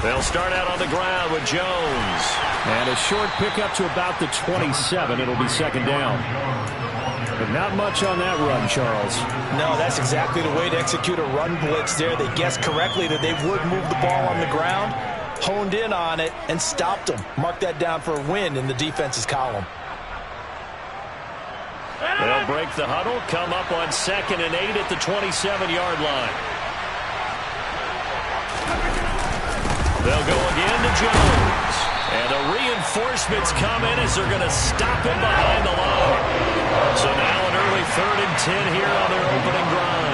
They'll start out on the ground with Jones. And a short pickup to about the 27. It'll be second down. But not much on that run, Charles. No, that's exactly the way to execute a run blitz there. They guessed correctly that they would move the ball on the ground, honed in on it, and stopped them. Mark that down for a win in the defense's column. They'll break the huddle, come up on 2nd and 8 at the 27-yard line. They'll go again to Jones. And the reinforcements come in as they're going to stop him behind the line. So now an early 3rd and 10 here on their opening drive.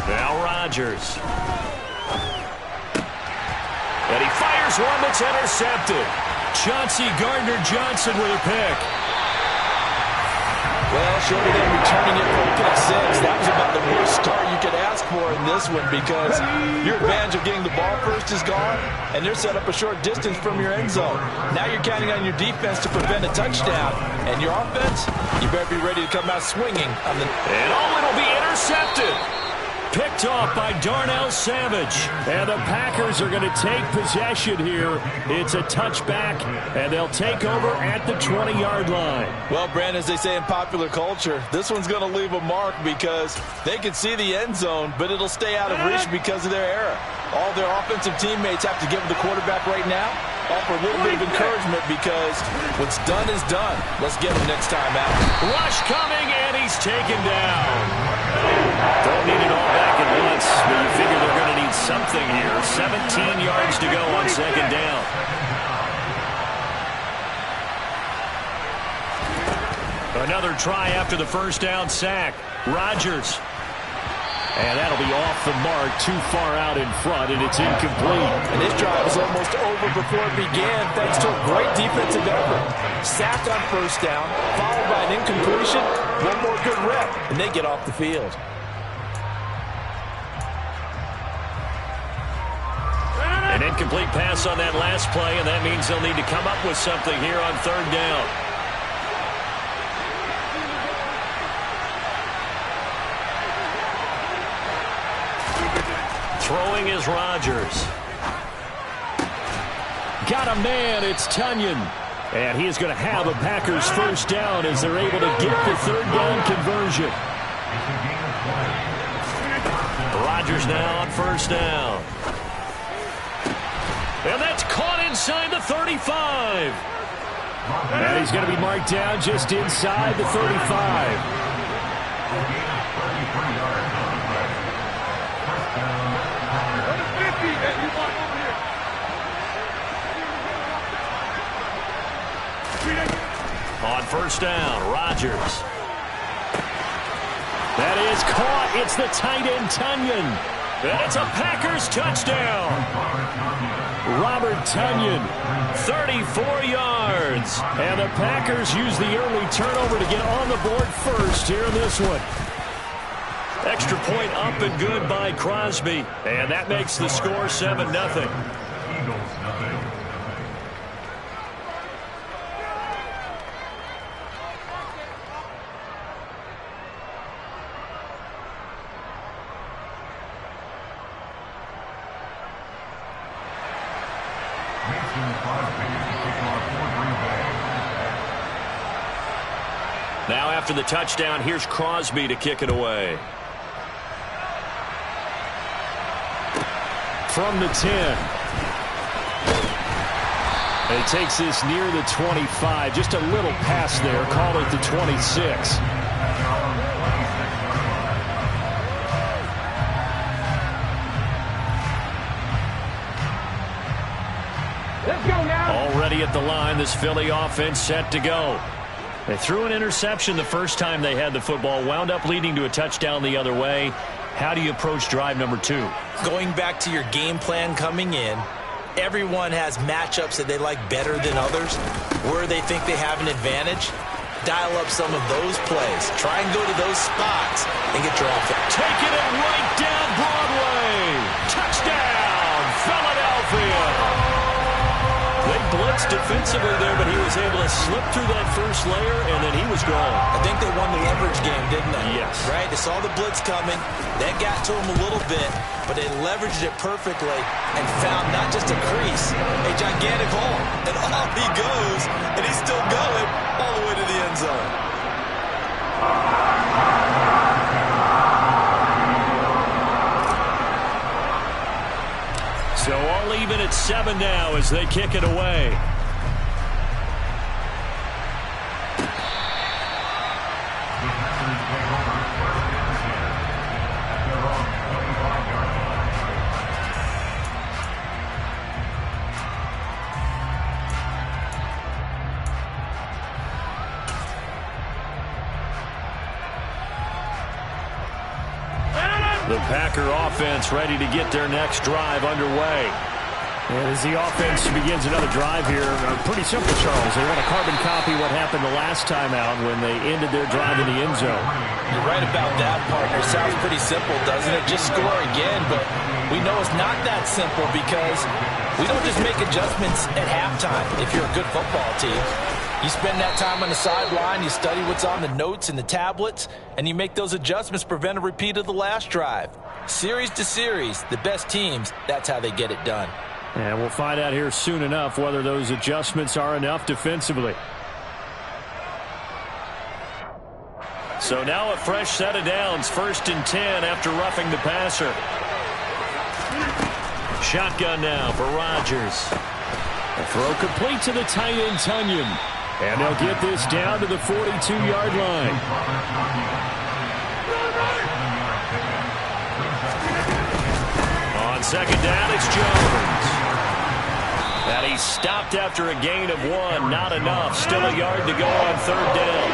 Now Rodgers. And he fires one that's intercepted. Chauncey Gardner-Johnson with a pick. Well, short of them returning it for a pick 6, that was about the worst start you could ask for in this one because your advantage of getting the ball first is gone, and they're set up a short distance from your end zone. Now you're counting on your defense to prevent a touchdown, and your offense, you better be ready to come out swinging. And it'll be intercepted. Picked off by Darnell Savage. And the Packers are going to take possession here. It's a touchback, and they'll take over at the 20-yard line. Well, Brandon, as they say in popular culture, this one's going to leave a mark because they can see the end zone, but it'll stay out of reach because of their error. All their offensive teammates have to give the quarterback right now, offer a little bit of encouragement because what's done is done. Let's get him next time out. Rush coming, and he's taken down. Don't need it all back at once, but you figure they're going to need something here. 17 yards to go on 2nd down. Another try after the first down sack. Rodgers. And that'll be off the mark, too far out in front, and it's incomplete. And this drive was almost over before it began thanks to a great defensive effort. Sacked on first down, followed by an incompletion, one more good rep, and they get off the field. An incomplete pass on that last play, and that means they'll need to come up with something here on 3rd down. Throwing is Rodgers. Got a man, it's Tunyon. And he is going to have a Packers first down as they're able to get the 3rd down conversion. Rodgers now on first down. And that's caught inside the 35. And he's going to be marked down just inside the 35. On first down, Rodgers. That is caught. It's the tight end, Tunyon. And it's a Packers touchdown. Robert Tunyon, 34 yards. And the Packers use the early turnover to get on the board first here in this one. Extra point up and good by Crosby. And that makes the score 7-0. Now after the touchdown, here's Crosby to kick it away. From the 10. And he takes this near the 25. Just a little pass there. Call it the 26. Let's go now. Already at the line, this Philly offense set to go. They threw an interception the first time they had the football, wound up leading to a touchdown the other way. How do you approach drive number 2? Going back to your game plan coming in, everyone has matchups that they like better than others, where they think they have an advantage. Dial up some of those plays. Try and go to those spots and get your offense. Taking it right down Broadway. Touchdown, Philadelphia. They blitzed defensively there, but he was able to slip through that first layer, and then he was gone. I think they won the leverage game, didn't they? Yes. Right? They saw the blitz coming. That got to him a little bit, but they leveraged it perfectly and found not just a crease, a gigantic hole. And off he goes, and he's still going all the way to the end zone. So all even at 7 now as they kick it away. The Packer offense ready to get their next drive underway. And as the offense begins another drive here, pretty simple, Charles. They want to carbon copy what happened the last time out when they ended their drive in the end zone. You're right about that, partner. Sounds pretty simple, doesn't it? Just score again, but we know it's not that simple because we don't just make adjustments at halftime if you're a good football team. You spend that time on the sideline, you study what's on the notes and the tablets, and you make those adjustments, prevent a repeat of the last drive. Series to series, the best teams, that's how they get it done. And we'll find out here soon enough whether those adjustments are enough defensively. So now a fresh set of downs, 1st and 10 after roughing the passer. Shotgun now for Rodgers. A throw complete to the tight end, Tunyon. And they'll get this down to the 42-yard line. On 2nd down, it's Jones. And he's stopped after a gain of 1. Not enough. Still a yard to go on 3rd down.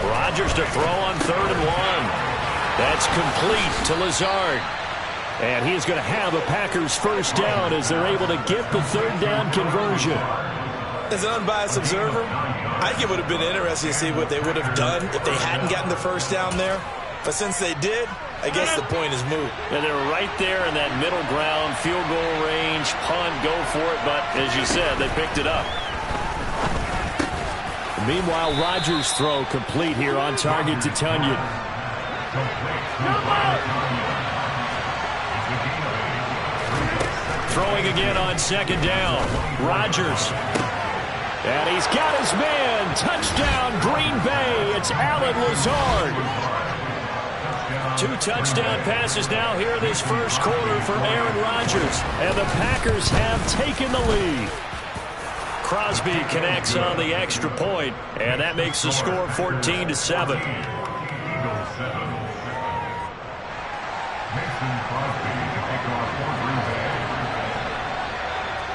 Rodgers to throw on 3rd and 1. That's complete to Lazard. And he's going to have a Packers first down as they're able to get the 3rd down conversion. As an unbiased observer, I think it would have been interesting to see what they would have done if they hadn't gotten the first down there. But since they did, I guess the point is moot. And they're right there in that middle ground, field goal range, punt, go for it. But as you said, they picked it up. Meanwhile, Rodgers' throw complete here on target to Tunyon. Throwing again on 2nd down. Rodgers. And he's got his man. Touchdown, Green Bay. It's Allen Lazard. 2 touchdown passes now here in this first quarter for Aaron Rodgers. And the Packers have taken the lead. Crosby connects on the extra point, and that makes the score 14-7.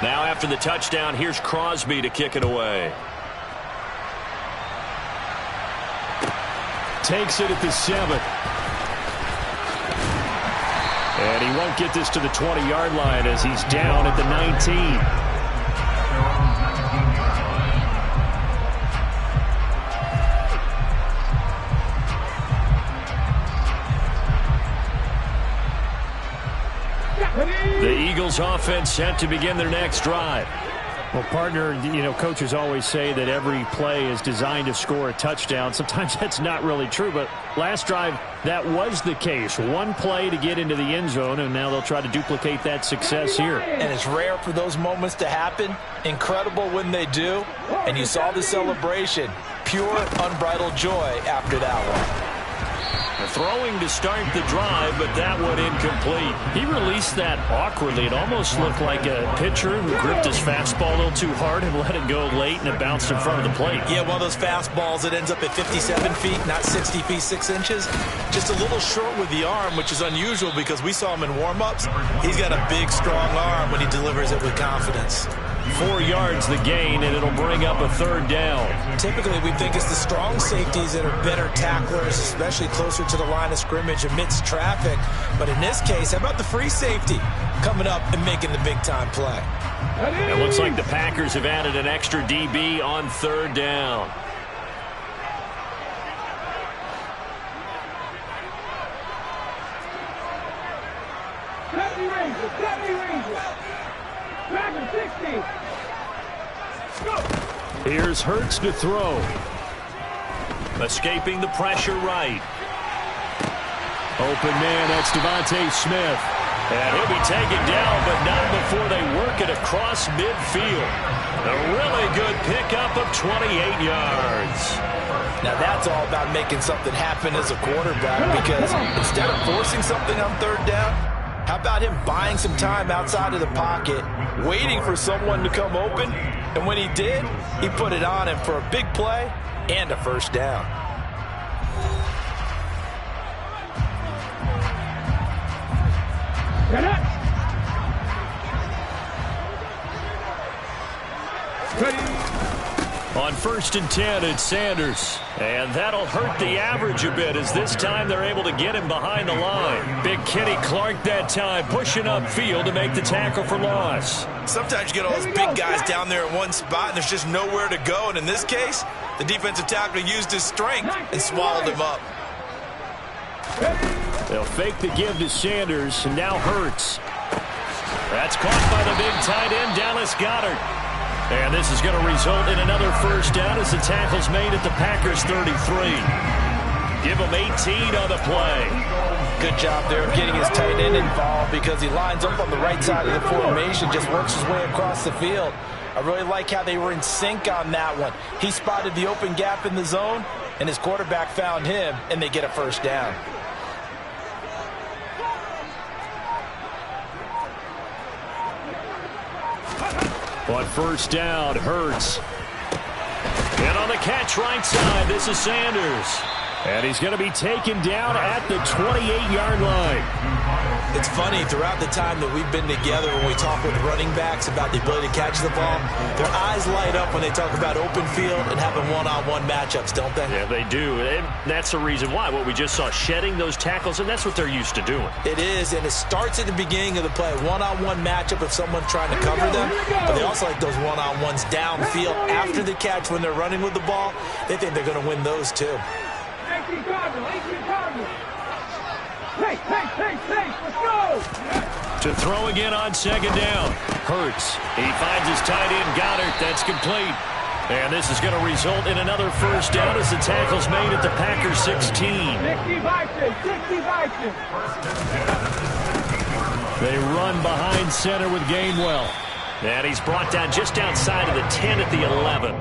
Now after the touchdown, here's Crosby to kick it away. Takes it at the 7. And he won't get this to the 20-yard line as he's down at the 19. The Eagles offense set to begin their next drive. Well, partner, you know, coaches always say that every play is designed to score a touchdown. Sometimes that's not really true, but last drive, that was the case. One play to get into the end zone, and now they'll try to duplicate that success here. And it's rare for those moments to happen. Incredible when they do. And you saw the celebration. Pure, unbridled joy after that one. Throwing to start the drive, but that one incomplete. He released that awkwardly. It almost looked like a pitcher who gripped his fastball a little too hard and let it go late, and it bounced in front of the plate. Yeah, one of those fastballs that ends up at 57 feet, not 60 feet, 6 inches. Just a little short with the arm, which is unusual because we saw him in warm-ups. He's got a big, strong arm when he delivers it with confidence. 4 yards the gain, and it'll bring up a 3rd down. Typically, we think it's the strong safeties that are better tacklers, especially closer to the line of scrimmage amidst traffic. But in this case, how about the free safety coming up and making the big-time play? It looks like the Packers have added an extra DB on 3rd down. Here's Hurts to throw. Escaping the pressure right. Open man, that's Devontae Smith. And he'll be taken down, but not before they work it across midfield. A really good pickup of 28 yards. Now that's all about making something happen as a quarterback, because instead of forcing something on 3rd down, how about him buying some time outside of the pocket, waiting for someone to come open, and when he did, he put it on him for a big play and a 1st down. On 1st and 10, it's Sanders. And that'll hurt the average a bit, as this time they're able to get him behind the line. Big Kenny Clark that time, pushing upfield to make the tackle for loss. Sometimes you get all those big guys down there in one spot, and there's just nowhere to go. And in this case, the defensive tackle used his strength and swallowed him up. They'll fake the give to Sanders, and now Hurts. That's caught by the big tight end, Dallas Goedert. And this is going to result in another 1st down as the tackle's made at the Packers' 33. Give him 18 on the play. Good job there of getting his tight end involved, because he lines up on the right side of the formation, just works his way across the field. I really like how they were in sync on that one. He spotted the open gap in the zone, and his quarterback found him, and they get a 1st down. On 1st down, Hurts. And on the catch right side, this is Sanders. And he's going to be taken down at the 28-yard line. It's funny, throughout the time that we've been together, when we talk with running backs about the ability to catch the ball, their eyes light up when they talk about open field and having one-on-one matchups, don't they? Yeah, they do. And that's the reason why. What we just saw, shedding those tackles, and that's what they're used to doing. It is, and it starts at the beginning of the play. One-on-one matchup if someone's trying to cover them, but they also like those one-on-ones downfield after the catch when they're running with the ball. They think they're going to win those too. Let's go! To throw again on 2nd down. Hurts. He finds his tight end, Goedert. That's complete. And this is going to result in another 1st down as the tackle's made at the Packers' 16. They run behind center with Gainwell. And he's brought down just outside of the 10 at the 11.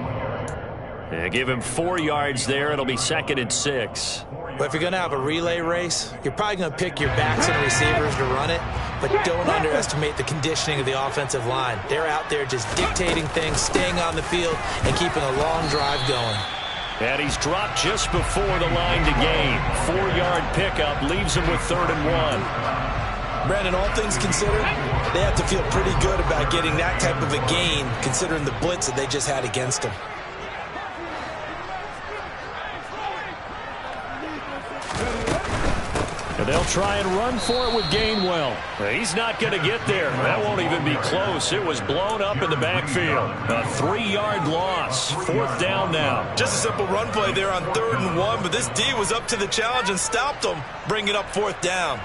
And give him 4 yards there. It'll be 2nd and 6. But if you're going to have a relay race, you're probably going to pick your backs and receivers to run it, but don't underestimate the conditioning of the offensive line. They're out there just dictating things, staying on the field, and keeping a long drive going. And he's dropped just before the line to gain. 4-yard pickup leaves him with 3rd and 1. Brandon, all things considered, they have to feel pretty good about getting that type of a gain, considering the blitz that they just had against them. And they'll try and run for it with Gainwell. He's not going to get there. That won't even be close. It was blown up in the backfield. A 3-yard loss. 4th down now. Just a simple run play there on 3rd and 1, but this D was up to the challenge and stopped them, bringing up 4th down.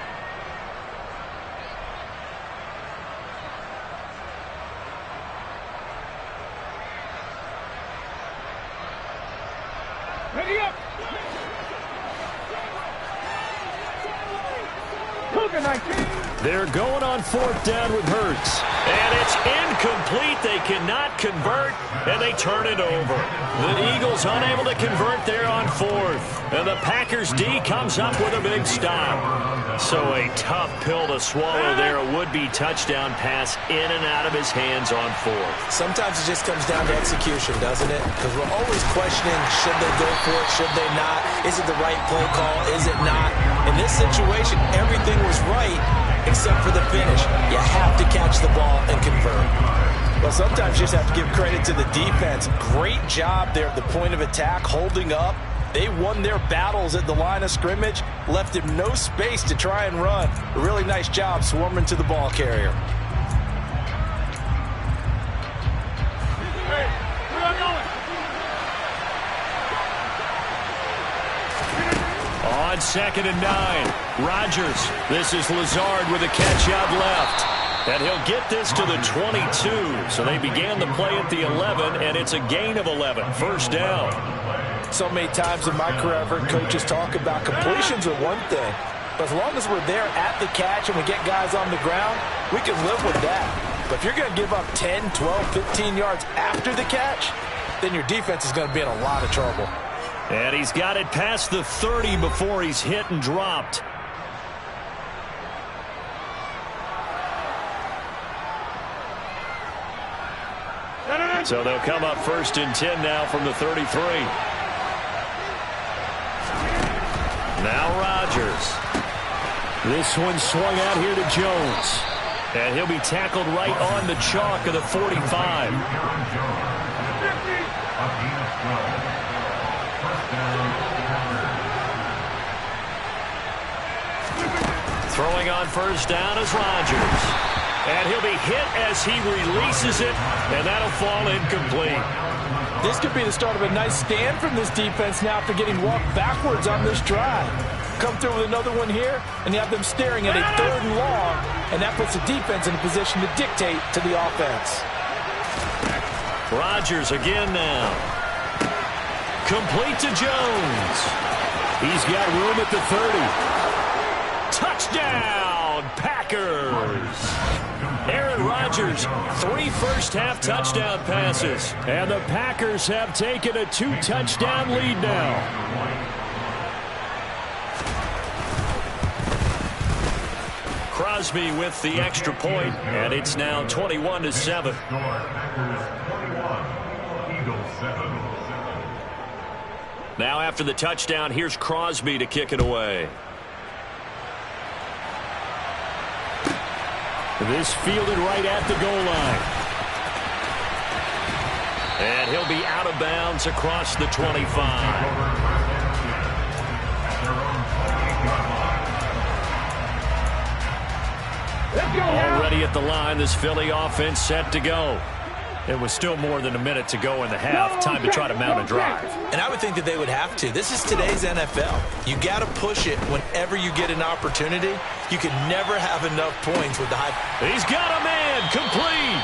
Ready up! They're going on 4th down with Hurts. And it's incomplete. They cannot convert, and they turn it over. The Eagles unable to convert there on 4th. And the Packers D comes up with a big stop. So a tough pill to swallow there. A would-be touchdown pass in and out of his hands on 4th. Sometimes it just comes down to execution, doesn't it? Because we're always questioning, should they go for it, should they not? Is it the right play call? Is it not? In this situation, everything was right except for the finish. You have to catch the ball and convert. Well, sometimes you just have to give credit to the defense. Great job there at the point of attack, holding up. They won their battles at the line of scrimmage, left him no space to try and run. A really nice job swarming to the ball carrier. On 2nd and 9, Rodgers. This is Lazard with a catch out left. And he'll get this to the 22. So they began the play at the 11, and it's a gain of 11. First down. So many times in my career, I've heard coaches talk about completions are one thing. But as long as we're there at the catch and we get guys on the ground, we can live with that. But if you're going to give up 10, 12, 15 yards after the catch, then your defense is going to be in a lot of trouble. And he's got it past the 30 before he's hit and dropped. So they'll come up 1st and 10 now from the 33. Now Rodgers. This one swung out here to Jones. And he'll be tackled right on the chalk of the 45. Throwing on first down is Rodgers. And he'll be hit as he releases it, and that'll fall incomplete. This could be the start of a nice stand from this defense now after getting walked backwards on this drive. Come through with another one here, and you have them staring at a 3rd and long, and that puts the defense in a position to dictate to the offense. Rodgers again now. Complete to Jones. He's got room at the 30. Touchdown, Packers. Aaron Rodgers, 3 first-half touchdown passes. And the Packers have taken a 2-touchdown lead now. Crosby with the extra point, and it's now 21-7. Now after the touchdown, here's Crosby to kick it away. This fielded right at the goal line. And he'll be out of bounds across the 25. Already at the line, this Philly offense set to go. It was still more than a minute to go in the half. Time to try to mount a drive. And I would think that they would have to. This is today's NFL. You got to push it whenever you get an opportunity. You can never have enough points with the high. He's got a man, complete.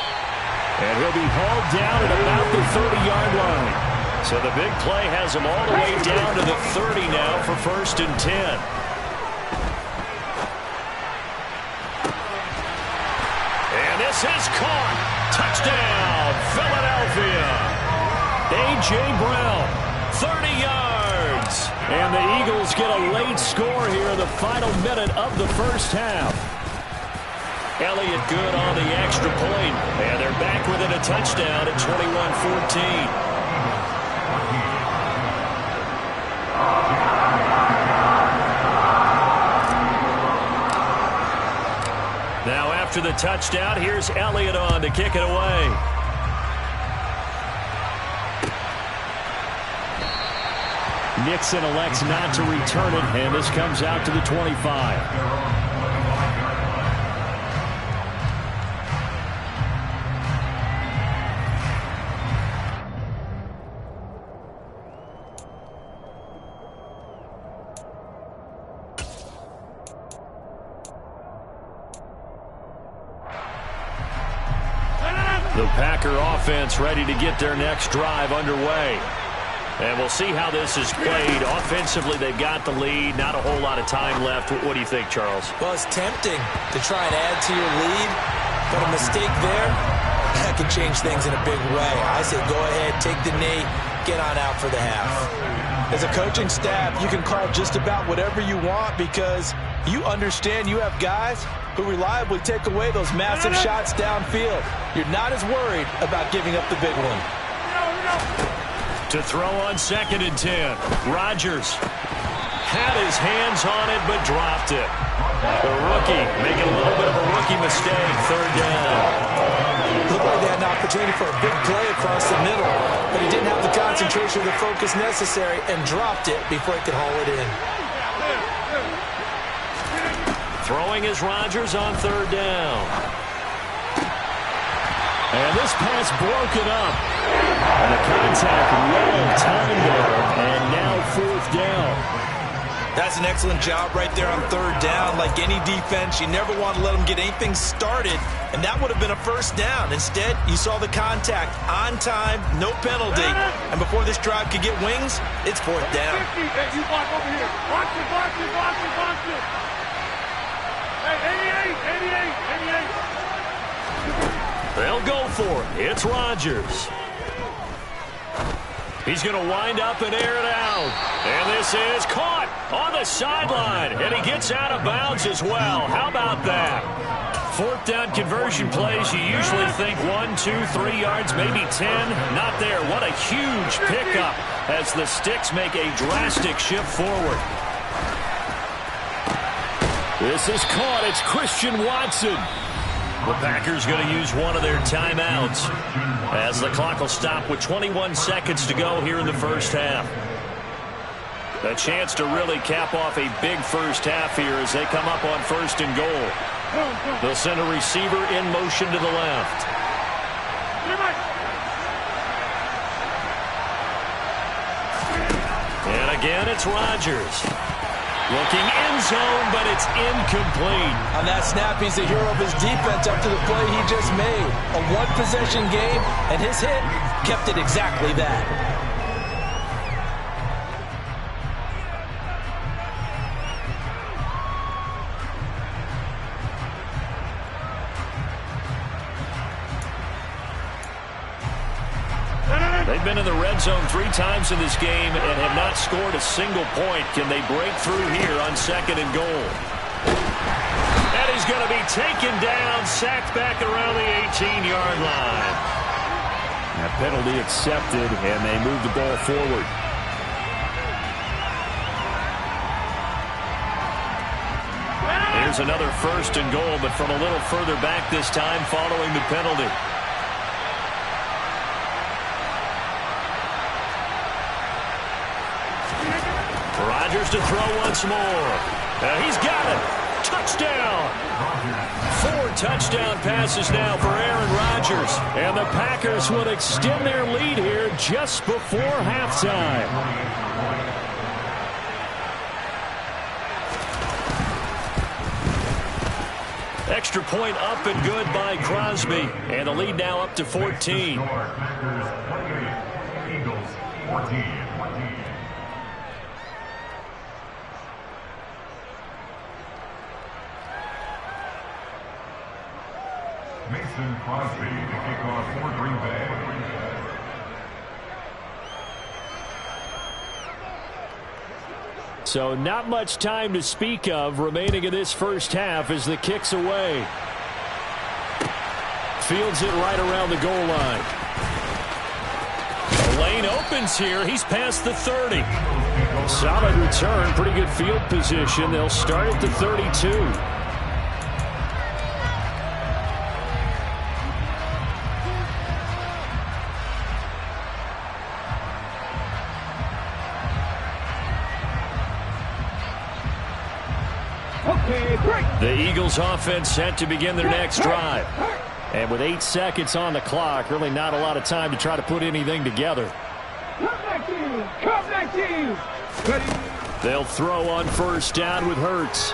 And he'll be hauled down at about the 30-yard line. So the big play has him all the way down to the 30 now for 1st and 10. And this is caught. Touchdown, Philadelphia. A.J. Brown, 30 yards. And the Eagles get a late score here in the final minute of the first half. Elliott good on the extra point. And they're back within a touchdown at 21-14. Now after the touchdown, here's Elliott on to kick it away. Nixon elects not to return it, and this comes out to the 25. The Packer offense ready to get their next drive underway. And we'll see how this is played. Offensively, they've got the lead. Not a whole lot of time left. What do you think, Charles? Well, it's tempting to try and add to your lead, but a mistake there, that could change things in a big way. I say go ahead, take the knee, get on out for the half. As a coaching staff, you can call just about whatever you want because you understand you have guys who reliably take away those massive shots downfield. You're not as worried about giving up the big one. To throw on 2nd and 10. Rodgers had his hands on it but dropped it. The rookie making a little bit of a rookie mistake. 3rd down. Looked like they had an opportunity for a big play across the middle, but he didn't have the concentration or the focus necessary and dropped it before he could haul it in. Throwing is Rodgers on third down. And this pass broken up. And the contact well timed there. And now fourth down. That's an excellent job right there on third down. Like any defense, you never want to let them get anything started, and that would have been a first down. Instead, you saw the contact on time, no penalty, and before this drive could get wings, it's fourth down. Hey, you block over here. Watch it, watch it, watch it, watch it. Hey, 88, 88, 88. They'll go for it. It's Rodgers. He's going to wind up and air it out. And this is caught on the sideline. And he gets out of bounds as well. How about that? Fourth down conversion plays, you usually think 1, 2, 3 yards, maybe 10. Not there. What a huge pickup as the Sticks make a drastic shift forward. This is caught. It's Christian Watson. The Packers going to use one of their timeouts as the clock will stop with 21 seconds to go here in the first half. A chance to really cap off a big first half here as they come up on first and goal. They'll send a receiver in motion to the left. And again, it's Rodgers. Looking end zone, but it's incomplete. On that snap, he's the hero of his defense up to the play he just made. A one-possession game, and his hit kept it exactly that. They've been in the red zone 3 times in this game and have not scored a single point. Can they break through here on second and goal? And he's going to be taken down, sacked back around the 18-yard line. That penalty accepted, and they move the ball forward. Here's another first and goal, but from a little further back this time following the penalty. Rodgers to throw once more. He's got it. Touchdown. 4 touchdown passes now for Aaron Rodgers. And the Packers would extend their lead here just before halftime. Extra point up and good by Crosby. And the lead now up to 14. Eagles 14. Mason Crosby to kick off for Green Bay. So not much time to speak of remaining in this first half as the kick's away. Fields it right around the goal line. The lane opens here. He's past the 30. Solid return, pretty good field position. They'll start at the 32. The Eagles offense set to begin their next drive. And with 8 seconds on the clock, really not a lot of time to try to put anything together. Come back team. They'll throw on first down with Hurts.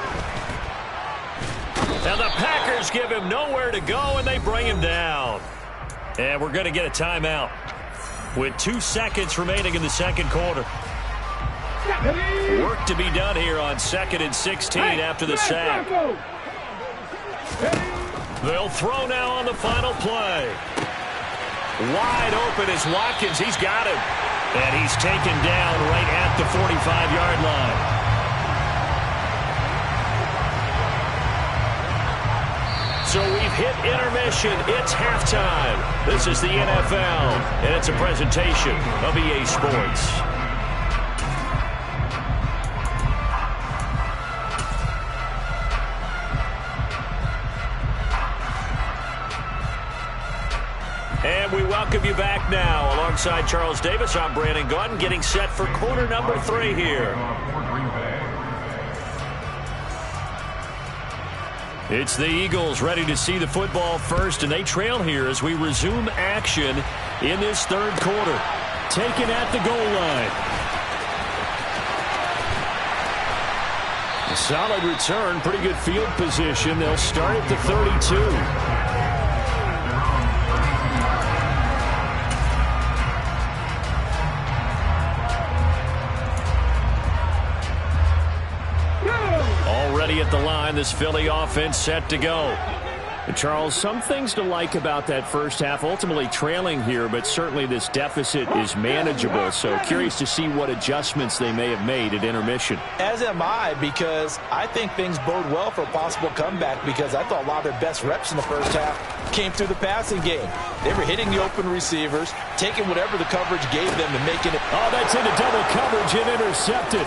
And the Packers give him nowhere to go, and they bring him down. And we're going to get a timeout with 2 seconds remaining in the second quarter. Work to be done here on 2nd and 16 after the sack. They'll throw now on the final play. Wide open is Watkins. He's got him. And he's taken down right at the 45-yard line. So we've hit intermission. It's halftime. This is the NFL, and it's a presentation of EA Sports. welcome you back now. Alongside Charles Davis, I'm Brandon Gaudin, getting set for quarter number 3 here. It's the Eagles ready to see the football first, and they trail here as we resume action in this third quarter. Taken at the goal line. A solid return, pretty good field position. They'll start at the 32. At the line, this Philly offense set to go. And Charles, some things to like about that first half. Ultimately trailing here, but certainly this deficit is manageable. So curious to see what adjustments they may have made at intermission. As am I, because I think things bode well for a possible comeback, because I thought a lot of their best reps in the first half came through the passing game. They were hitting the open receivers, taking whatever the coverage gave them and making it. Oh, that's into double coverage and intercepted.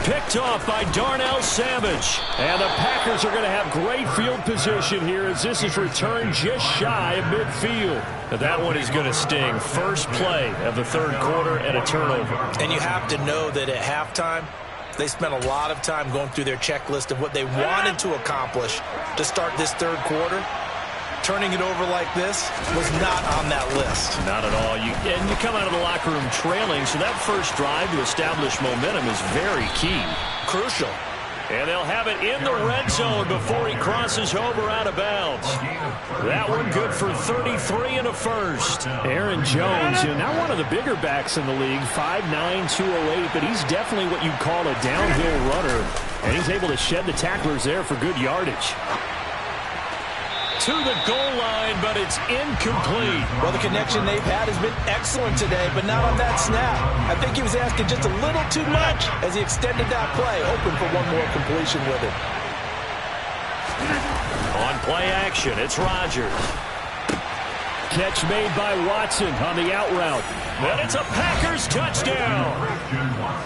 Picked off by Darnell Savage. And the Packers are going to have great field position here as this is returned just shy of midfield. Now that one is going to sting. First play of the third quarter and a turnover. And you have to know that at halftime, they spent a lot of time going through their checklist of what they wanted to accomplish to start this third quarter. Turning it over like this was not on that list. Not at all. And you come out of the locker room trailing, so that first drive to establish momentum is very key. Crucial. And they'll have it in the red zone before he crosses over out of bounds. That one good for 33 and a first. Aaron Jones, not one of the bigger backs in the league, 5'9", 208, but he's definitely what you'd call a downhill runner. And he's able to shed the tacklers there for good yardage. To the goal line, but it's incomplete. Well, the connection they've had has been excellent today, but not on that snap. I think he was asking just a little too much as he extended that play, hoping for one more completion with it. On play action, it's Rodgers. Catch made by Watson on the out route. And it's a Packers touchdown.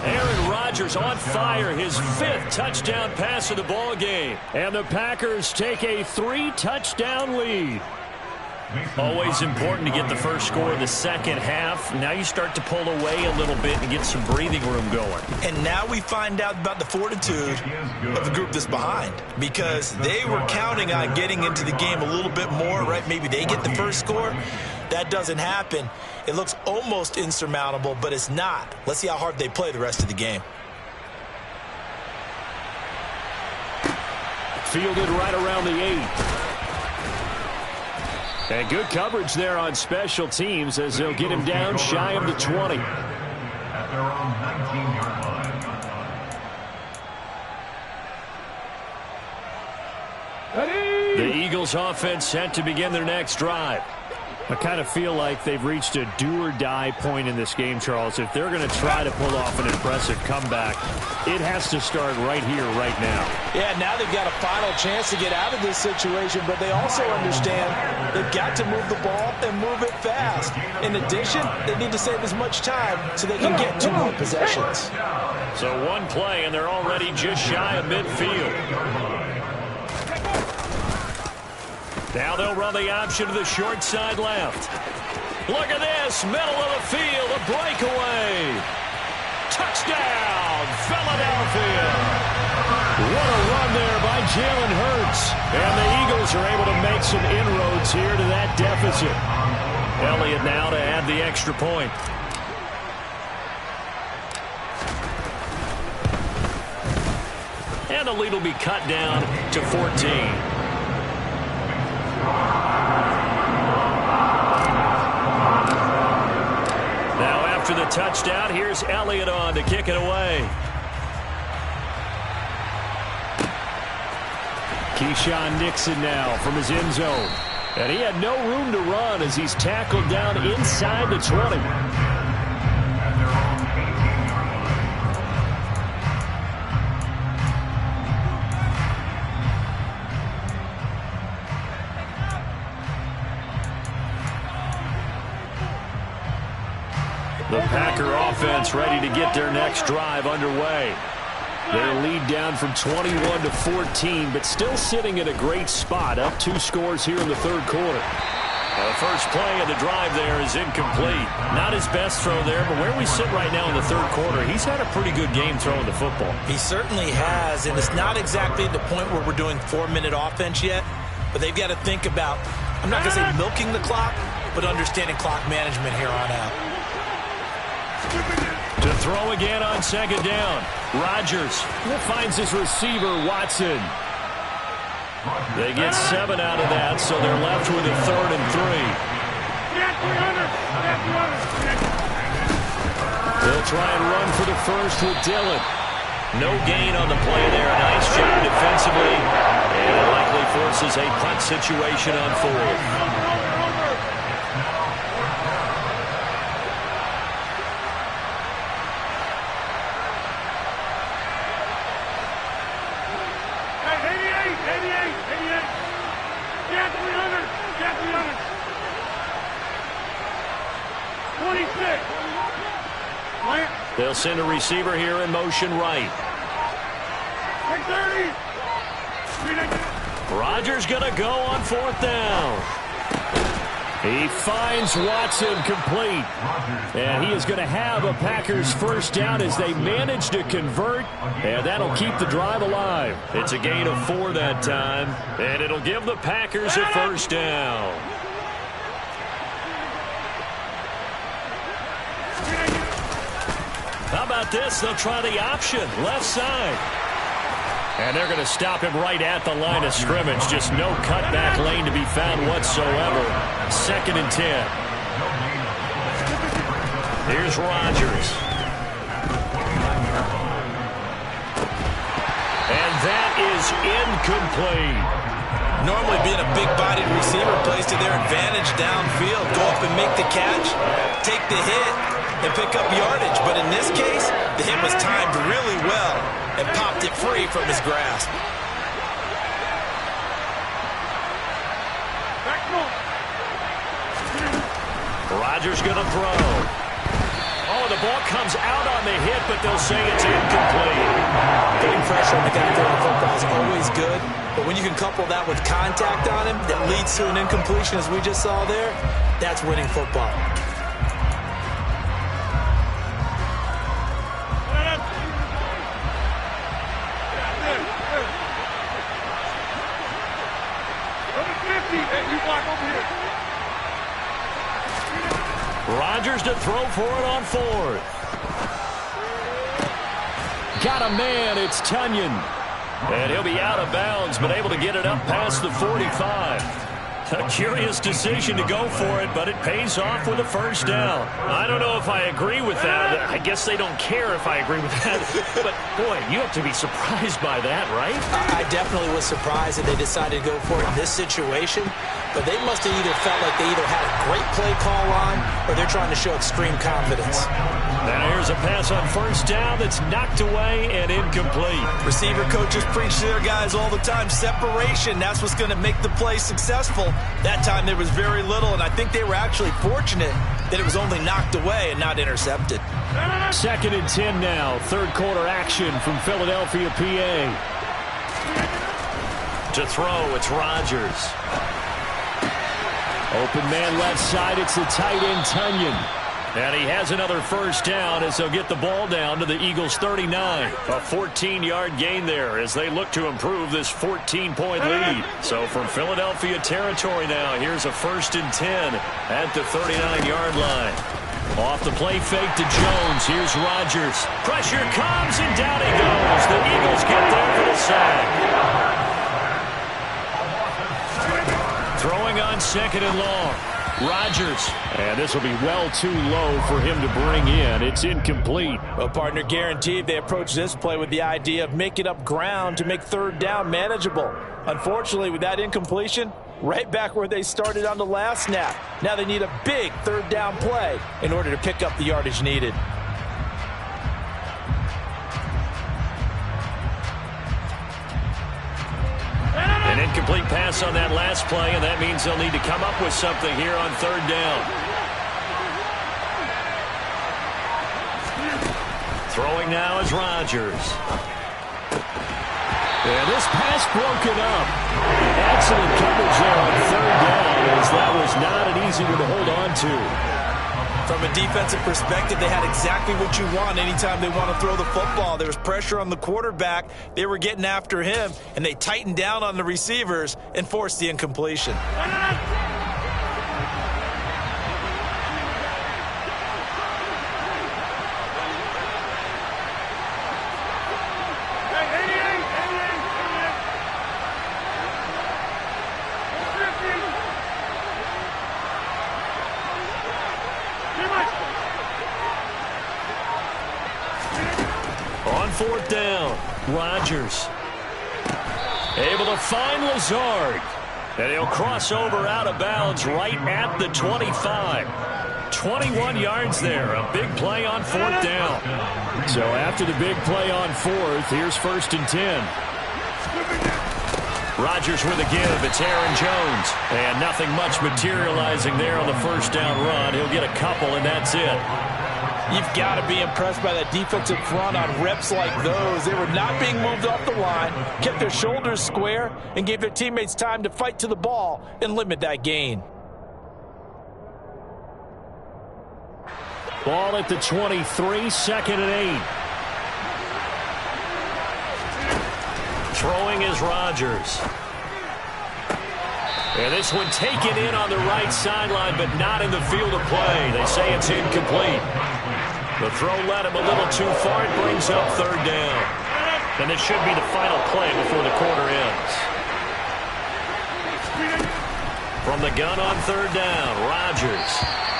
Aaron Rodgers on fire, his 5th touchdown pass of the ball game. And the Packers take a 3-touchdown lead. Always important to get the first score of the second half. Now you start to pull away a little bit and get some breathing room going. And now we find out about the fortitude of the group that's behind, because they were counting on getting into the game a little bit more, right? Maybe they get the first score. That doesn't happen. It looks almost insurmountable, but it's not. Let's see how hard they play the rest of the game. Fielded right around the 8. And good coverage there on special teams as they'll get him down shy of the 20. At their own 19-yard line. The Eagles offense set to begin their next drive. I kind of feel like they've reached a do-or-die point in this game, Charles. If they're going to try to pull off an impressive comeback, it has to start right here, right now. Yeah, now they've got a final chance to get out of this situation, but they also understand they've got to move the ball and move it fast. In addition, they need to save as much time so they can get 2 more possessions. So one play, and they're already just shy of midfield. Now they'll run the option to the short side left. Look at this, middle of the field, a breakaway. Touchdown, Philadelphia. What a run there by Jalen Hurts. And the Eagles are able to make some inroads here to that deficit. Elliott now to add the extra point. And the lead will be cut down to 14. Now after the touchdown, here's Elliott on to kick it away. Keyshawn Nixon now from his end zone. And he had no room to run as he's tackled down inside the 20. The Packer offense ready to get their next drive underway. Their lead down from 21 to 14, but still sitting at a great spot, up 2 scores here in the third quarter. The first play of the drive there is incomplete. Not his best throw there, but where we sit right now in the third quarter, he's had a pretty good game throwing the football. He certainly has, and it's not exactly the point where we're doing 4-minute offense yet, but they've got to think about, I'm not going to say milking the clock, but understanding clock management here on out. To throw again on second down. Rodgers finds his receiver, Watson. They get 7 out of that, so they're left with a 3rd and 3. They'll try and run for the first with Dillon. No gain on the play there. Nice job defensively. And it likely forces a punt situation on 4th. They'll send a receiver here in motion right. Rodgers going to go on 4th down. He finds Watson complete. And he is going to have a Packers first down as they manage to convert. And that'll keep the drive alive. It's a gain of 4 that time. And it'll give the Packers a first down. How about this? They'll try the option, left side. And they're going to stop him right at the line of scrimmage. Just no cutback lane to be found whatsoever. 2nd and 10. Here's Rodgers. And that is incomplete. Normally being a big-bodied receiver plays to their advantage downfield. Go up and make the catch, take the hit, and pick up yardage. But in this case, the hit was timed really well and popped it free from his grasp. Rodgers going to throw. Oh, the ball comes out on the hit, but they'll say it's incomplete. Putting pressure on the guy throwing the football is always good, but when you can couple that with contact on him that leads to an incompletion, as we just saw there, that's winning football. Rodgers to throw for it on 4th. Got a man, it's Tunyon. And he'll be out of bounds, but able to get it up past the 45. A curious decision to go for it, but it pays off with a first down. I don't know if I agree with that. I guess they don't care if I agree with that. But, boy, you have to be surprised by that, right? I definitely was surprised that they decided to go for it in this situation. But they must have either felt like they either had a great play call on or they're trying to show extreme confidence. Now here's a pass on first down that's knocked away and incomplete. Receiver coaches preach to their guys all the time. Separation, that's what's going to make the play successful. That time there was very little, and I think they were actually fortunate that it was only knocked away and not intercepted. 2nd and 10 now. 3rd quarter action from Philadelphia, PA. To throw, it's Rodgers. Open man left side, it's the tight end Tunyon. And he has another first down as they'll get the ball down to the Eagles' 39. A 14-yard gain there as they look to improve this 14-point lead. So from Philadelphia territory now, here's a 1st and 10 at the 39-yard line. Off the play fake to Jones. Here's Rodgers. Pressure comes and down he goes. The Eagles get there for the sack. Throwing on 2nd and long. Rodgers. And this will be well too low for him to bring in. It's incomplete. Well, partner, guaranteed they approach this play with the idea of making up ground to make 3rd down manageable. Unfortunately, with that incompletion, right back where they started on the last snap. Now they need a big 3rd down play in order to pick up the yardage needed. An incomplete pass on that last play, and that means they'll need to come up with something here on 3rd down. Throwing now is Rodgers. And this pass broken up. Excellent coverage there on third down, as that was not an easy one to hold on to. From a defensive perspective, they had exactly what you want anytime they want to throw the football. There was pressure on the quarterback. They were getting after him, and they tightened down on the receivers and forced the incompletion. Fourth down, Rodgers able to find Lazard, and he'll cross over out of bounds right at the 25. 21 yards there, a big play on fourth down. So after the big play on fourth, here's 1st and 10. Rodgers with a give. It's Aaron Jones, and nothing much materializing there on the first down run. He'll get a couple, and that's it. You've got to be impressed by that defensive front on reps like those. They were not being moved off the line, kept their shoulders square, and gave their teammates time to fight to the ball and limit that gain. Ball at the 23, 2nd and 8. Throwing is Rodgers. And this one taken in on the right sideline, but not in the field of play. They say it's incomplete. The throw led him a little too far. It brings up third down. And this should be the final play before the quarter ends. From the gun on third down, Rodgers.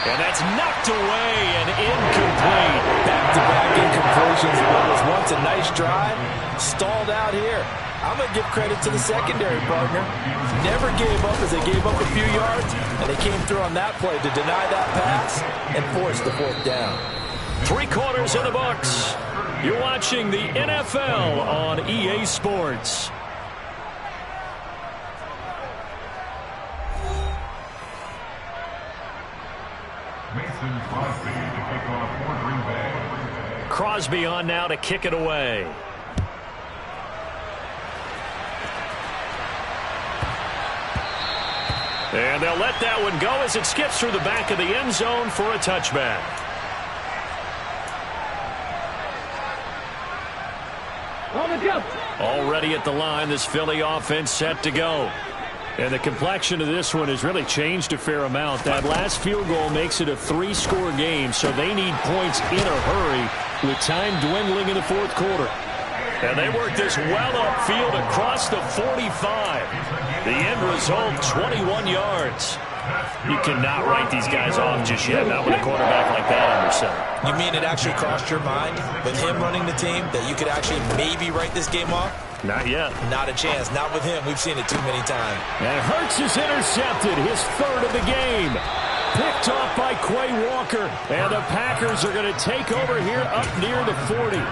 And that's knocked away and incomplete. Back-to-back incompletions. What was once a nice drive, stalled out here. I'm going to give credit to the secondary partner. Never gave up as they gave up a few yards, and they came through on that play to deny that pass and force the fourth down. 3 quarters in the books. You're watching the NFL on EA Sports. Mason Crosby to kick off for Green Bay. Crosby on now to kick it away. And they'll let that one go as it skips through the back of the end zone for a touchback. Already at the line, this Philly offense set to go. And the complexion of this one has really changed a fair amount. That last field goal makes it a 3-score game, so they need points in a hurry with time dwindling in the fourth quarter. And they work this well upfield across the 45. The end result, 21 yards. You cannot write these guys off just yet, not with a quarterback like that under center. You mean it actually crossed your mind with him running the team that you could actually maybe write this game off? Not yet. Not a chance. Not with him. We've seen it too many times. And Hurts is intercepted, his 3rd of the game. Picked off by Quay Walker. And the Packers are going to take over here up near the 40.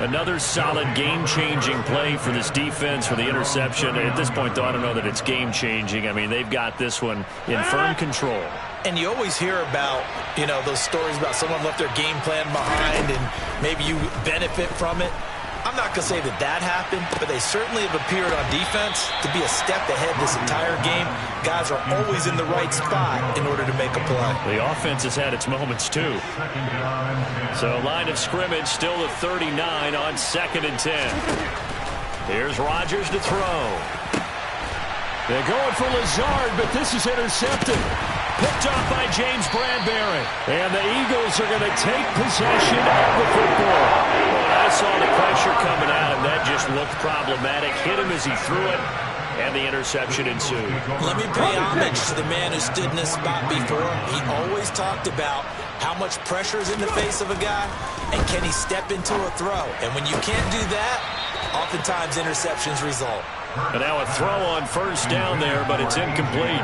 Another solid game-changing play for this defense for the interception. At this point, though, I don't know that it's game-changing. I mean, they've got this one in firm control. And you always hear about, you know, those stories about someone left their game plan behind and maybe you benefit from it. I'm not going to say that that happened, but they certainly have appeared on defense to be a step ahead this entire game. Guys are always in the right spot in order to make a play. The offense has had its moments, too. So line of scrimmage still at 39 on 2nd and 10. Here's Rodgers to throw. They're going for Lazard, but this is intercepted. Picked off by James Bradbury. And the Eagles are going to take possession of the football. Well, I saw the pressure coming at him. That just looked problematic. Hit him as he threw it, and the interception ensued. Let me pay homage to the man who stood in this spot before. He always talked about how much pressure is in the face of a guy, and can he step into a throw. And when you can't do that, oftentimes interceptions result. And now a throw on first down there, but it's incomplete.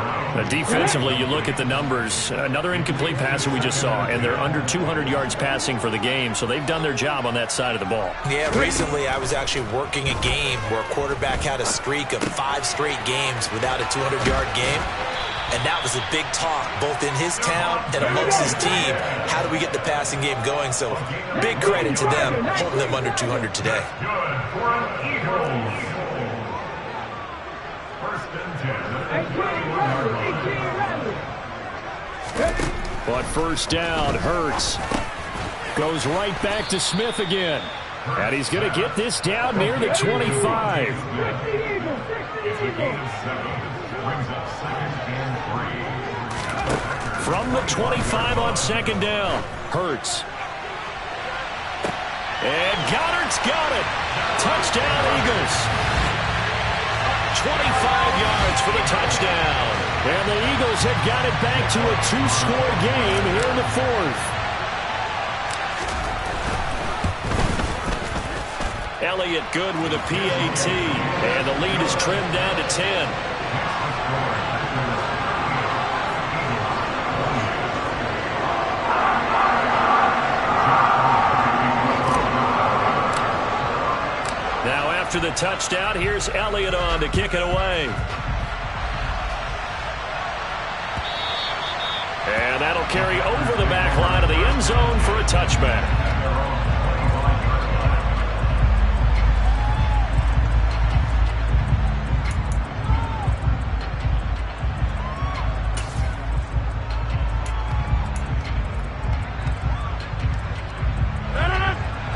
Defensively, you look at the numbers. Another incomplete passer we just saw, and they're under 200 yards passing for the game, so they've done their job on that side of the ball. Yeah, recently I was actually working a game where a quarterback had a streak of 5 straight games without a 200-yard game. And that was a big talk, both in his town and amongst his team. How do we get the passing game going? So big credit to them, holding them under 200 today. First and 10. But first down, Hurts goes right back to Smith again. And he's going to get this down near the 25. It's a gain of 7. Brings up 2nd and 3. From the 25 on second down, Hurts. And Goddard's got it. Touchdown, Eagles. 25 yards for the touchdown. And the Eagles have got it back to a 2-score game here in the fourth. Elliott good with a PAT. And the lead is trimmed down to 10. Now after the touchdown, here's Elliott on to kick it away. And that'll carry over the back line of the end zone for a touchback.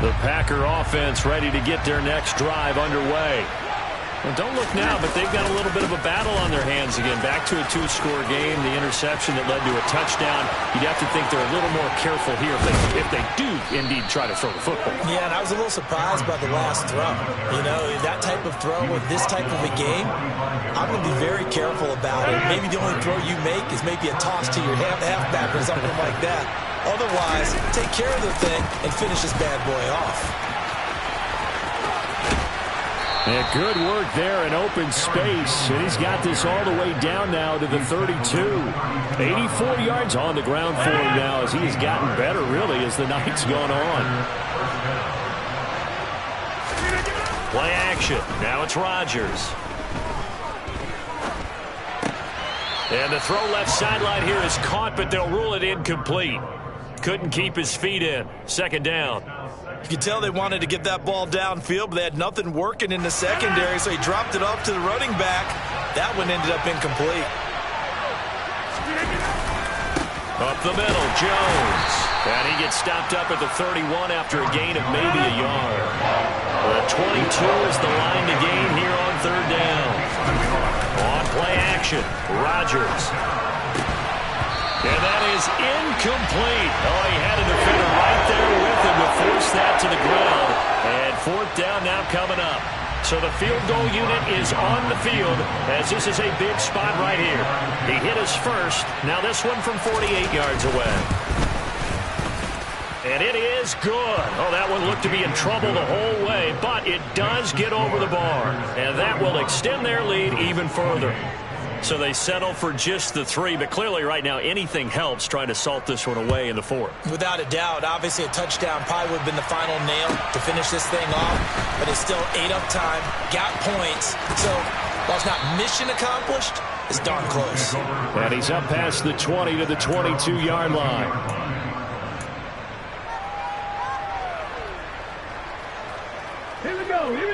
The Packer offense ready to get their next drive underway. Well, don't look now, but they've got a little bit of a battle on their hands again. Back to a 2-score game. The interception that led to a touchdown. You'd have to think they're a little more careful here if they do indeed try to throw the football. Yeah, and I was a little surprised by the last throw. You know, that type of throw with this type of a game, I'm going to be very careful about it. Maybe the only throw you make is maybe a toss to your halfback or something like that. Otherwise, take care of the thing and finish this bad boy off. And good work there in open space. And he's got this all the way down now to the 32. 84 yards on the ground for him now as he has gotten better, really, as the night's gone on. Play action. Now it's Rodgers. And the throw left sideline here is caught, but they'll rule it incomplete. Couldn't keep his feet in. Second down. You could tell they wanted to get that ball downfield, but they had nothing working in the secondary, so he dropped it off to the running back. That one ended up incomplete. Up the middle, Jones. And he gets stopped up at the 31 after a gain of maybe a yard. The 22 is the line to gain here on third down. On play action, Rodgers. And that is incomplete. Oh, he had a defender right there with him to force that to the ground. And fourth down now coming up. So the field goal unit is on the field as this is a big spot right here. He hit us first. Now this one from 48 yards away. And it is good. Oh, that one looked to be in trouble the whole way, but it does get over the bar. And that will extend their lead even further. So they settle for just the 3, but clearly right now anything helps trying to salt this one away in the 4th. Without a doubt, obviously a touchdown probably would have been the final nail to finish this thing off, but it's still 8 up time, got points, so while it's not mission accomplished, it's darn close. And he's up past the 20 to the 22-yard line.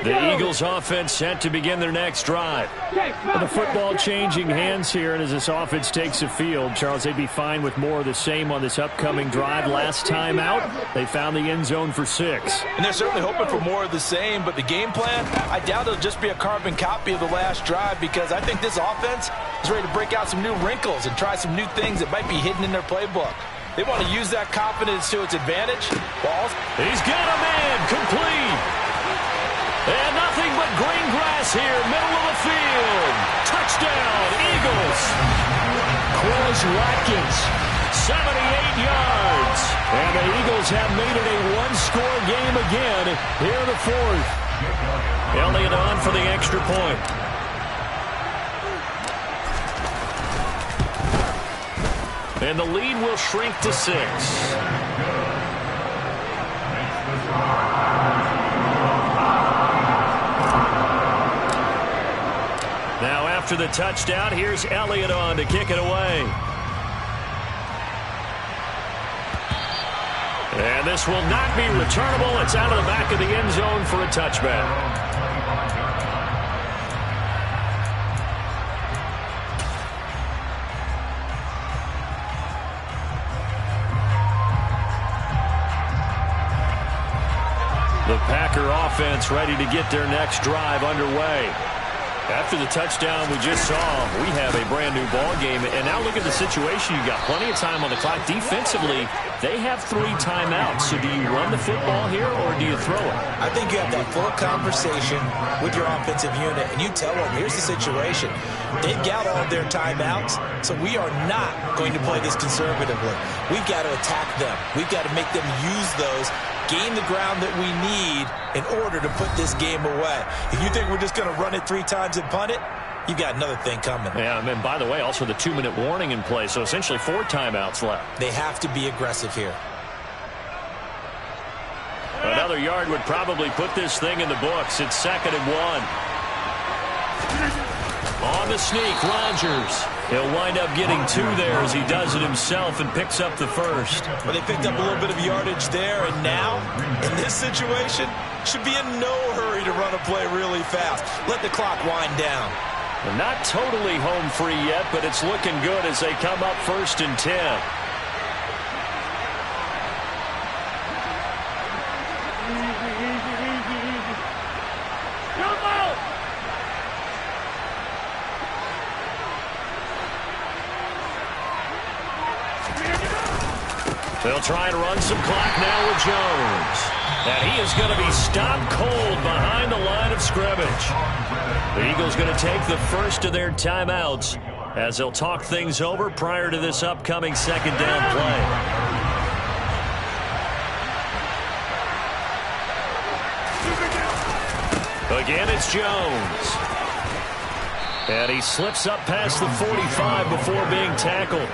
The Eagles offense set to begin their next drive. The football changing hands here, and as this offense takes the field, Charles, they'd be fine with more of the same on this upcoming drive. Last time out, they found the end zone for 6. And they're certainly hoping for more of the same, but the game plan, I doubt it'll just be a carbon copy of the last drive because I think this offense is ready to break out some new wrinkles and try some new things that might be hidden in their playbook. They want to use that confidence to its advantage. He's got a man, complete. And nothing but green grass here, middle of the field. Touchdown, Eagles. Quez Watkins, 78 yards. And the Eagles have made it a one-score game again here in the 4th. Elliott on for the extra point. And the lead will shrink to 6. Now after the touchdown, here's Elliott on to kick it away. And this will not be returnable. It's out of the back of the end zone for a touchback. offense ready to get their next drive underway. After the touchdown we just saw, we have a brand-new ball game. And now look at the situation. You've got plenty of time on the clock. Defensively, they have 3 timeouts. So do you run the football here or do you throw it? I think you have that full conversation with your offensive unit, and you tell them, here's the situation. They've got all their timeouts, so we are not going to play this conservatively. We've got to attack them. We've got to make them use those, gain the ground that we need in order to put this game away. If you think we're just going to run it 3 times and punt it, you got another thing coming. Yeah, and by the way, also the 2-minute warning in play, so essentially 4 timeouts left. They have to be aggressive here. Another yard would probably put this thing in the books. It's 2nd and 1. On the sneak, Rodgers. He'll wind up getting 2 there as he does it himself and picks up the first. Well, they picked up a little bit of yardage there, and now, in this situation, should be in no hurry to run a play really fast. Let the clock wind down. They're not totally home free yet, but it's looking good as they come up 1st and 10. They'll try and run some clock now with Jones. And he is going to be stopped cold behind the line of scrimmage. The Eagles going to take the first of their timeouts as they'll talk things over prior to this upcoming 2nd down play. Again, it's Jones. And he slips up past the 45 before being tackled.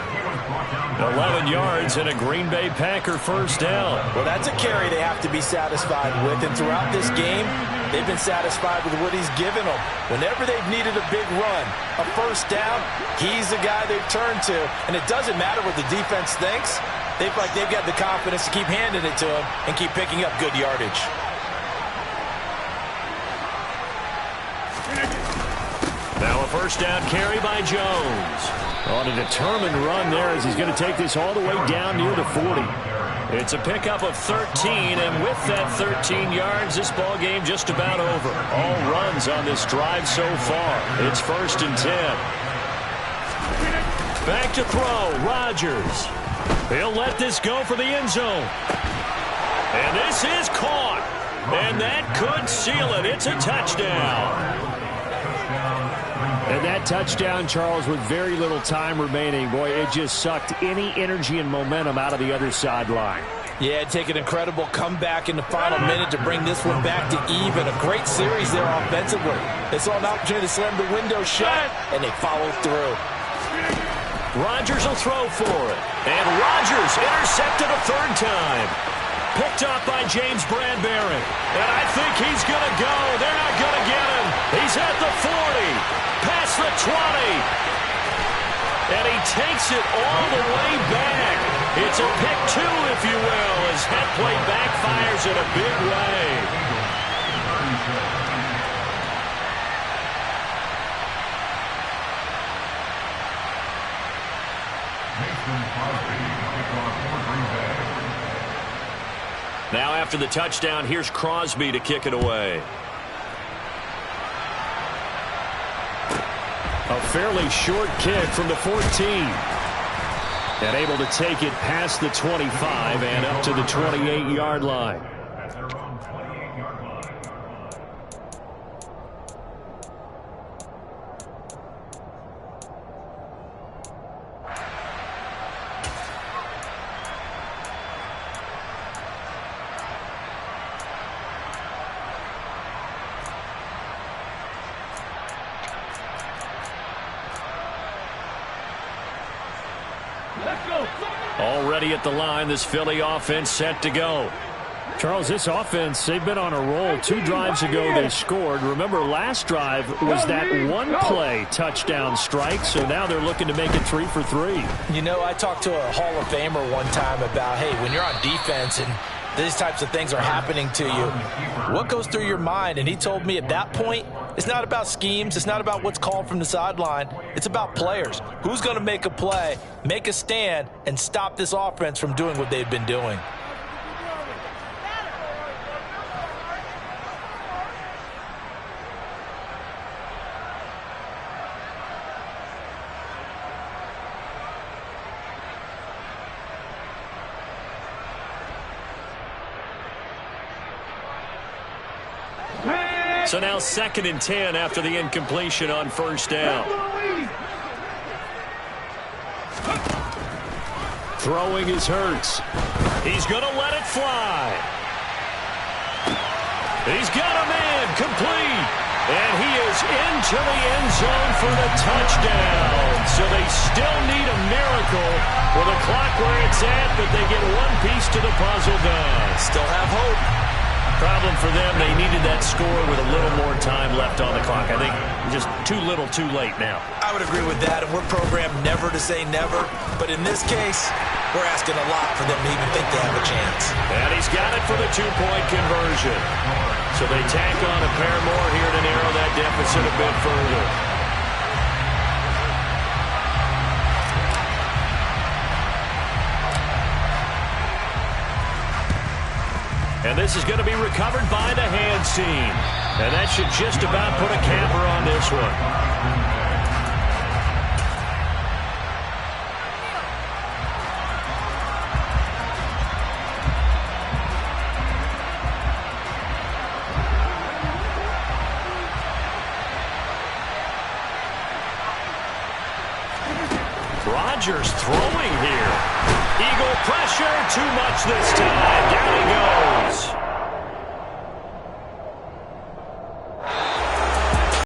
11 yards and a Green Bay Packer first down. Well, that's a carry they have to be satisfied with. And throughout this game, they've been satisfied with what he's given them. Whenever they've needed a big run, a first down, he's the guy they've turned to. And it doesn't matter what the defense thinks. They feel like they've got the confidence to keep handing it to him and keep picking up good yardage. Now a first down carry by Jones. On a determined run there as he's going to take this all the way down near the 40. It's a pickup of 13, and with that 13 yards, this ball game just about over. All runs on this drive so far. It's 1st and 10. Back to throw, Rodgers. He'll let this go for the end zone. And this is caught. And that could seal it. It's a touchdown. And that touchdown, Charles, with very little time remaining, boy, it just sucked any energy and momentum out of the other sideline. Yeah, take an incredible comeback in the final minute to bring this one back to even. A great series there offensively. They saw an opportunity to slam the window shut, and they followed through. Rodgers will throw for it. And Rodgers intercepted a 3rd time. Picked up by James Bradbury. And I think he's going to go. They're not going to get him. He's at the 40. Past the 20. And he takes it all the way back. It's a pick 2, if you will, as that play backfires in a big way. Now after the touchdown, here's Crosby to kick it away. A fairly short kick from the 14. And able to take it past the 25 and up to the 28-yard line. Already at the line, this Philly offense set to go. Charles, this offense, they've been on a roll. 2 drives ago they scored. Remember, last drive was that one-play touchdown strike, so now they're looking to make it 3 for 3. You know, I talked to a Hall of Famer one time about, hey, when you're on defense and these types of things are happening to you, what goes through your mind? And he told me at that point, it's not about schemes. It's not about what's called from the sideline. It's about players. Who's going to make a play, make a stand, and stop this offense from doing what they've been doing? So now 2nd and 10 after the incompletion on first down. Throwing is Hurts. He's going to let it fly. He's got a man complete. And he is into the end zone for the touchdown. So they still need a miracle with the clock where it's at, but they get one piece to the puzzle done. Still have hope. Problem for them, they needed that score with a little more time left on the clock. I think just too little too late now. I would agree with that, and we're programmed never to say never. But in this case, we're asking a lot for them to even think they have a chance. And he's got it for the 2-point conversion. So they tack on a pair more here to narrow that deficit a bit further. And this is going to be recovered by the hands team. And that should just about put a capper on this one. Rodgers throwing here. Eagle pressure, too much this time. Down he goes.